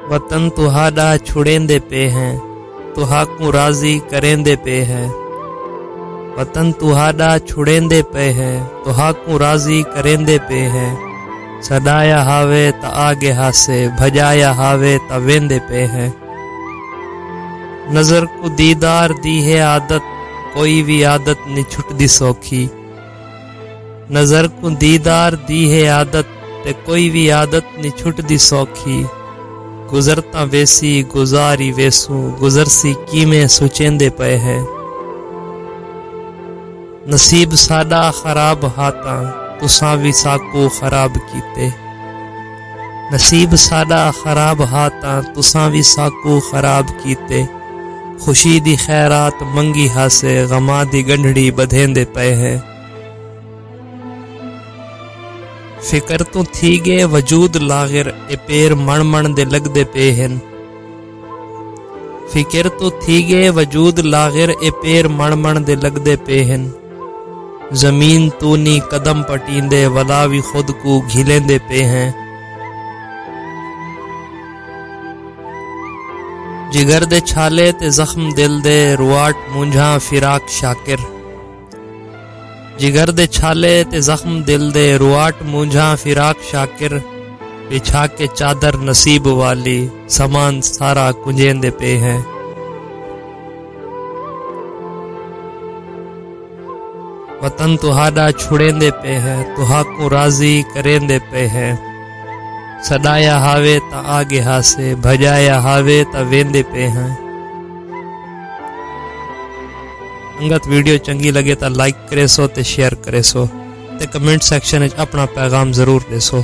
वतन तुहाडा छुड़ेंदे पे हैं, तुहाकू राजी करेंदे पे है। वतन तुहाडा छुड़ेंदे पे हैं, तुहाकू राजी करेंदे पे है। सदाया हावे त आगे हासे, भजाया हावे त वेंदे पे है। नजर को दीदार दी है आदत, कोई भी आदत नहीं छुटदी सौखी। नजर को दीदार दी है आदत, ते कोई भी आदत नहीं छुटदी सौखी। गुजरता वैसी गुजारी वैसू, गुजरसी कीमें सुचेंदे पे है। नसीब साडा खराब हाथा, तुसां भी साकू खराब कीते। नसीब साडा खराब हाथा, तुसां भी साकू खराब कीते। खुशी दी खैरात मंगी हासे, गमा दी गंढड़ी बधेंदे पे है। फिकर तो थी गए वजूद लागिर, ए पैर मण मण दे लगदे पे हन। फिकर तो थी गए वजूद लागिर, ए पैर मण मण दे लगदे पे हन। जमीन तूनी कदम पटींदे, वला भी खुद को घिलेंदे पे हैं। जिगर दे छाले ते जख्म दिल दे, रुआट मुंझा फिराक शाकिर। जिगर दे छाले ते जख्म दिल दे, रुआट मुंझा फिराक शाकिर। बिछा के चादर नसीब वाली, समान सारा कुंजेंदे पे है। वतन तुहाडा छुड़ेंदे पे है, तुहाकू राजी करेंदे पे है। सदाया हावे त आगे हासे, भजाया हावे त वेंदे पे हैं। अंगत वीडियो चंगी लगे तो लाइक करे सो ते शेयर करे सो ते कमेंट सेक्शन में अपना पैगाम जरूर दे सो।